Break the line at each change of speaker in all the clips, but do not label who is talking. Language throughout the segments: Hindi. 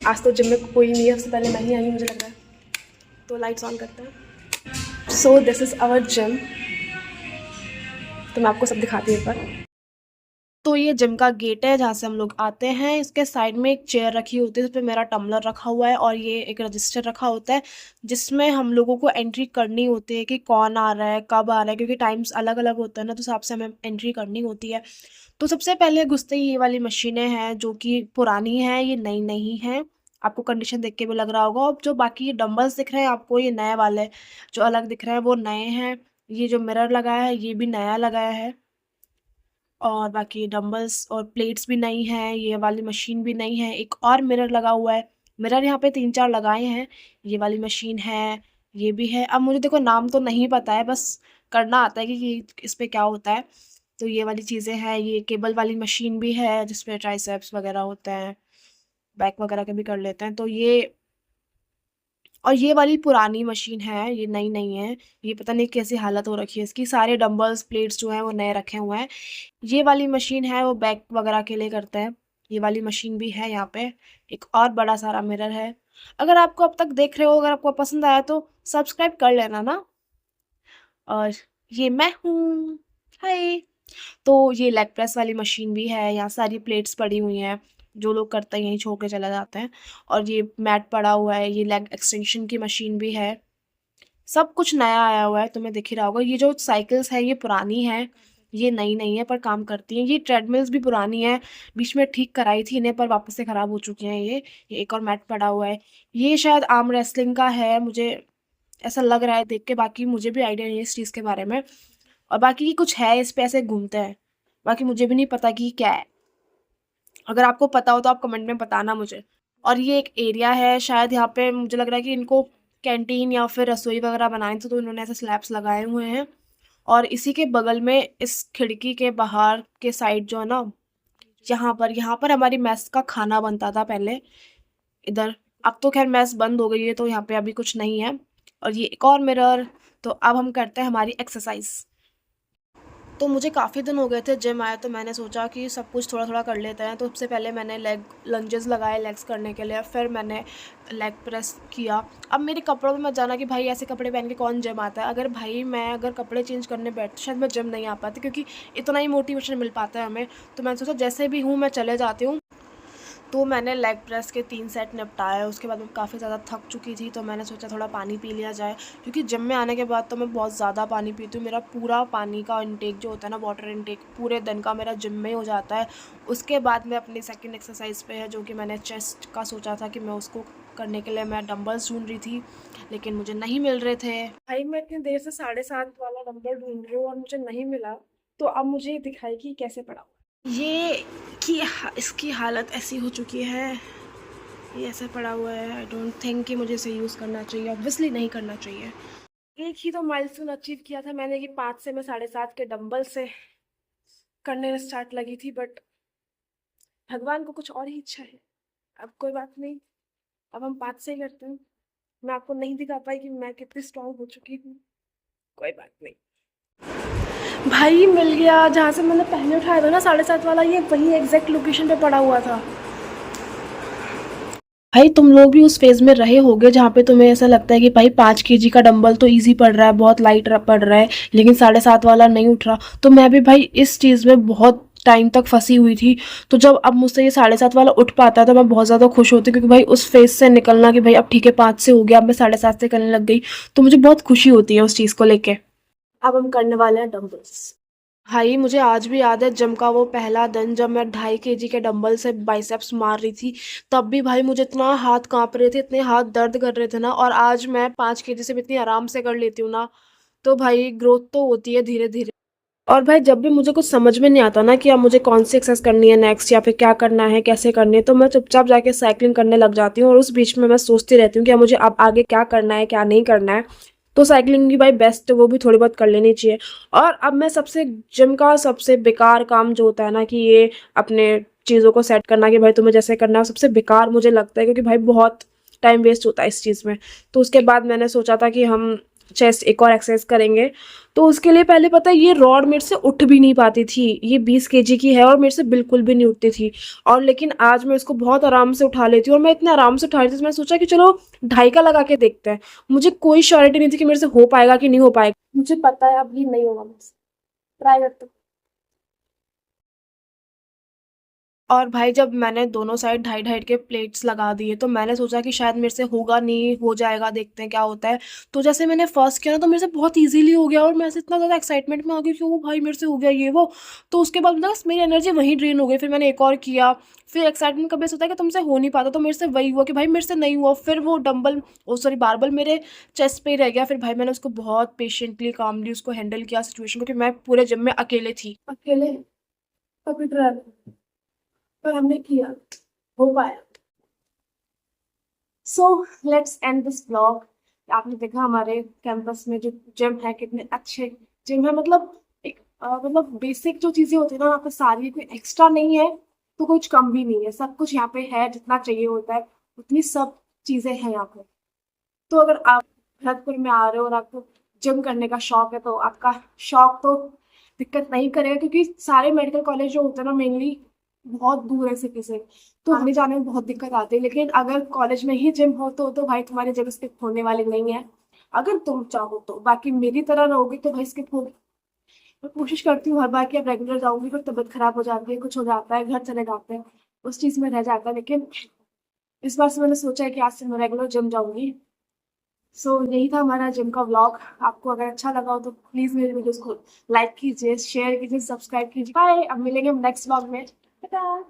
आज तो जिम में कोई नहीं है, सबसे पहले मैं ही आई हूँ मुझे लग रहा है। तो लाइट्स ऑन करते हैं। So this is our gym. तो मैं आपको सब दिखाती हूँ एक बार। तो ये जिम का गेट है जहाँ से हम लोग आते हैं। इसके साइड में एक चेयर रखी होती है, उस पर मेरा टम्बलर रखा हुआ है और ये एक रजिस्टर रखा होता है जिसमें हम लोगों को एंट्री करनी होती है कि कौन आ रहा है, कब आ रहा है, क्योंकि टाइम्स अलग अलग होता है ना, तो उस हिसाब से हमें एंट्री करनी होती है। तो सबसे पहले घुसते ही ये वाली मशीनें हैं जो कि पुरानी हैं, ये नई नहीं हैं। आपको कंडीशन देख के भी लग रहा होगा। और जो बाकी डंबल्स दिख रहे हैं आपको, ये नए वाले जो अलग दिख रहे हैं वो नए हैं। ये जो मिरर लगाया है ये भी नया लगाया है। और बाकी डंबल्स और प्लेट्स भी नई हैं, ये वाली मशीन भी नई है। एक और मिरर लगा हुआ है। मिरर यहाँ पे 3-4 लगाए हैं। ये वाली मशीन है, ये भी है। अब मुझे देखो नाम तो नहीं पता है, बस करना आता है कि इस पे क्या होता है। तो ये वाली चीज़ें हैं। ये केबल वाली मशीन भी है जिसपे ट्राइसेप्स वगैरह होते हैं, बैक वगैरह के भी कर लेते हैं। तो ये और ये वाली पुरानी मशीन है, ये नई नहीं है। ये पता नहीं कैसी हालत हो रखी है इसकी। सारे डंबल्स प्लेट्स जो हैं वो नए रखे हुए हैं। ये वाली मशीन है वो बैक वगैरह के लिए करते हैं। ये वाली मशीन भी है यहाँ पे। एक और बड़ा सारा मिरर है। अगर आपको अब तक देख रहे हो, अगर आपको पसंद आया तो सब्सक्राइब कर लेना ना। और ये मैं हूँ, हाय। तो ये लेग प्रेस वाली मशीन भी है। यहाँ सारी प्लेट्स पड़ी हुई हैं, जो लोग करते हैं यहीं छोड़ के चले जाते हैं। और ये मैट पड़ा हुआ है। ये लेग एक्सटेंशन की मशीन भी है। सब कुछ नया आया हुआ है, तुम्हें दिख ही रहा होगा। ये जो साइकिल्स है ये पुरानी है, ये नई नहीं है पर काम करती हैं। ये ट्रेडमिल्स भी पुरानी है, बीच में ठीक कराई थी इन्हें पर वापस से ख़राब हो चुकी हैं। ये एक और मैट पड़ा हुआ है। ये शायद आर्म रेसलिंग का है, मुझे ऐसा लग रहा है देख के। बाकी मुझे भी आइडिया नहीं है इस चीज़ के बारे में। और बाकी कुछ है इस पे ऐसे घूमते हैं, बाकी मुझे भी नहीं पता कि क्या है। अगर आपको पता हो तो आप कमेंट में बताना मुझे। और ये एक एरिया है, शायद यहाँ पे मुझे लग रहा है कि इनको कैंटीन या फिर रसोई वगैरह बनाई थी, तो इन्होंने ऐसे स्लैब्स लगाए हुए हैं। और इसी के बगल में इस खिड़की के बाहर के साइड जो है ना, यहाँ पर हमारी मेस का खाना बनता था पहले इधर। अब तो खैर मेस बंद हो गई है, तो यहाँ पे अभी कुछ नहीं है। और ये एक और मिरर। तो अब हम करते हैं हमारी एक्सरसाइज। तो मुझे काफ़ी दिन हो गए थे जिम आए, तो मैंने सोचा कि सब कुछ थोड़ा थोड़ा कर लेते हैं। तो सबसे पहले मैंने लेग लंजेस लगाए लेग्स करने के लिए, फिर मैंने लेग प्रेस किया। अब मेरे कपड़ों में मत जाना कि भाई ऐसे कपड़े पहन के कौन जिम आता है। अगर कपड़े चेंज करने बैठ शायद मैं जिम नहीं आ पाती, क्योंकि इतना ही मोटिवेशन मिल पाता है हमें। तो मैंने सोचा जैसे भी हूँ मैं चले जाती हूँ। तो मैंने लेग प्रेस के 3 सेट निपटाए। उसके बाद मैं काफ़ी ज़्यादा थक चुकी थी, तो मैंने सोचा थोड़ा पानी पी लिया जाए, क्योंकि जिम में आने के बाद तो मैं बहुत ज़्यादा पानी पीती हूँ। मेरा पूरा पानी का इंटेक जो होता है ना, वाटर इंटेक पूरे दिन का मेरा जिम में ही हो जाता है। उसके बाद मैं अपनी सेकंड एक्सरसाइज पे है, जो कि मैंने चेस्ट का सोचा था कि मैं उसको करने के लिए मैं डंबल्स ढूंढ रही थी, लेकिन मुझे नहीं मिल रहे थे। भाई मैं इतनी देर से 7.5 वाला डंबल ढूंढ रही हूँ और मुझे नहीं मिला। तो अब मुझे दिखाई कि कैसे पड़ा ये इसकी हालत ऐसी हो चुकी है। ये ऐसा पड़ा हुआ है। आई डोंट थिंक कि मुझे इसे यूज़ करना चाहिए, ऑब्वियसली नहीं करना चाहिए। एक ही तो माइलस्टोन अचीव किया था मैंने कि 5 से मैं 7.5 के डंबल से करने स्टार्ट लगी थी, बट भगवान को कुछ और ही इच्छा है। अब कोई बात नहीं, अब हम 5 से ही करते हैं। मैं आपको नहीं दिखा पाई कि मैं कितनी स्ट्रॉन्ग हो चुकी हूँ। कोई बात नहीं। भाई मिल गया, जहाँ से मैंने पहले उठाया था ना 7.5 वाला, ये वही एग्जैक्ट लोकेशन पे पड़ा हुआ था। भाई तुम लोग भी उस फेज़ में रहे होगे जहाँ पे तुम्हें ऐसा लगता है कि भाई 5 kg का डंबल तो इजी पड़ रहा है, बहुत लाइट पड़ रहा है, लेकिन 7.5 वाला नहीं उठ रहा। तो मैं भी भाई इस चीज़ में बहुत टाइम तक फंसी हुई थी। तो जब अब मुझसे ये 7.5 वाला उठ पाता है तो मैं बहुत ज़्यादा खुश होती, क्योंकि भाई उस फेज़ से निकलना कि भाई अब ठीक है 5 से हो गया, अब मैं 7.5 से करने लग गई, तो मुझे बहुत खुशी होती है उस चीज़ को लेके। अब हम करने वाले हैं डंबल्स। भाई मुझे आज भी याद है जिम का वो पहला दिन, जब मैं 2.5 kg के डंबल से बाइसेप्स मार रही थी। तब भी भाई मुझे इतना हाथ कांप रहे थे, इतने हाथ दर्द कर रहे थे ना। और आज मैं 5 kg से भी इतनी आराम से कर लेती हूँ ना। तो भाई ग्रोथ तो होती है धीरे धीरे। और भाई जब भी मुझे कुछ समझ में नहीं आता ना कि अब मुझे कौन सी एक्सरसाइज करनी है नेक्स्ट, या फिर क्या करना है, कैसे करनी है, तो मैं चुपचाप जाके साइकिलिंग करने लग जाती हूँ। और उस बीच में मैं सोचती रहती हूँ कि अब मुझे अब आगे क्या करना है क्या नहीं करना है। तो साइकिलिंग भी भाई बेस्ट है, वो भी थोड़ी बहुत कर लेनी चाहिए। और अब मैं जिम का सबसे बेकार काम जो होता है ना, कि ये अपने चीज़ों को सेट करना कि भाई तुम्हें जैसे करना है, सबसे बेकार मुझे लगता है, क्योंकि भाई बहुत टाइम वेस्ट होता है इस चीज़ में। तो उसके बाद मैंने सोचा था कि हम चेस्ट एक और एक्सरसाइज करेंगे। तो उसके लिए पहले पता है ये रॉड मेरे से उठ भी नहीं पाती थी, ये 20 kg की है और मेरे से बिल्कुल भी नहीं उठती थी। और लेकिन आज मैं इसको बहुत आराम से उठा लेती हूँ और मैं इतने आराम से उठा रही थी, तो मैंने सोचा कि चलो 2.5 का लगा के देखते हैं। मुझे कोई श्योरिटी नहीं थी कि मेरे से हो पाएगा कि नहीं हो पाएगा, मुझे पता है अब ये नहीं होगा मुझसे, ट्राई करते हैं। और भाई जब मैंने दोनों साइड 2.5 के प्लेट्स लगा दिए तो मैंने सोचा कि शायद मेरे से होगा नहीं, हो जाएगा, देखते हैं क्या होता है। तो जैसे मैंने फर्स्ट किया ना तो मेरे से बहुत इजीली हो गया और मैं ऐसे इतना ज़्यादा एक्साइटमेंट में आ गई कि वो भाई मेरे से हो गया ये वो। तो उसके बाद बस मेरी एनर्जी वहीं ड्रेन हो गई, फिर मैंने एक और किया। फिर एक्साइटमेंट कभी ऐसा होता है कि तुमसे हो नहीं पाता, तो मेरे से वही हुआ कि भाई मेरे से नहीं हुआ। फिर वो डंबल, ओ सॉरी बारबल मेरे चेस्ट पे ही रह गया। फिर भाई मैंने उसको बहुत पेशेंटली कामली उसको हैंडल किया सिचुएशन को, कि मैं पूरे जिम में अकेले थी, अकेले कभी ड्राइव, पर हमने किया, हो पाया। So let's end this blog. आपने देखा हमारे कैंपस में जो जिम है कितने अच्छे जिम है, मतलब एक मतलब बेसिक जो चीजें होती है ना वहाँ पे सारी, कोई एक्स्ट्रा नहीं है तो कुछ कम भी नहीं है, सब कुछ यहाँ पे है जितना चाहिए होता है उतनी सब चीजें हैं यहाँ पे। तो अगर आप भरतपुर में आ रहे हो और आपको जिम करने का शौक है तो आपका शौक तो दिक्कत नहीं करेगा, क्योंकि सारे मेडिकल कॉलेज जो होते हैं ना मेनली बहुत दूर है सिटी से, तो आने जाने में बहुत दिक्कत आती है। लेकिन अगर कॉलेज में ही जिम हो तो भाई तुम्हारी जगह स्किप होने वाली नहीं है, अगर तुम चाहो तो। बाकी मेरी तरह रहोगी तो भाई स्किप होगी। मैं कोशिश करती हूँ हर बार कि अब रेगुलर जाऊंगी, फिर तबीयत खराब हो जाती है, कुछ हो जाता है, घर चले जाते हैं, उस चीज में रह जाता है। लेकिन इस बार से मैंने सोचा है कि आज से मैं रेगुलर जिम जाऊंगी। सो यही था हमारा जिम का व्लॉग। आपको अगर अच्छा लगा हो तो प्लीज मेरे वीडियोस को लाइक कीजिए, शेयर कीजिए, सब्सक्राइब कीजिए। बाय, अब मिलेंगे हम नेक्स्ट व्लॉग में। टाटा।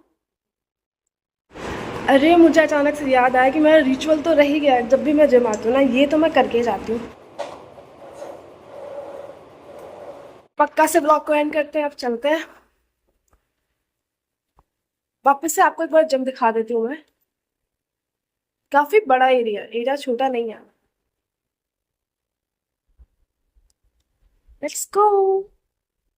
अरे मुझे अचानक से याद आया कि मेरा रिचुअल तो रह ही गया है, जब भी मैं जिम आती हूँ ना ये तो मैं करके जाती हूँ। पक्का से ब्लॉग को एंड करते हैं, अब चलते हैं। वापस से आपको एक बार जिम दिखा देती हूँ मैं। काफी बड़ा एरिया, एरिया छोटा नहीं है। Let's go.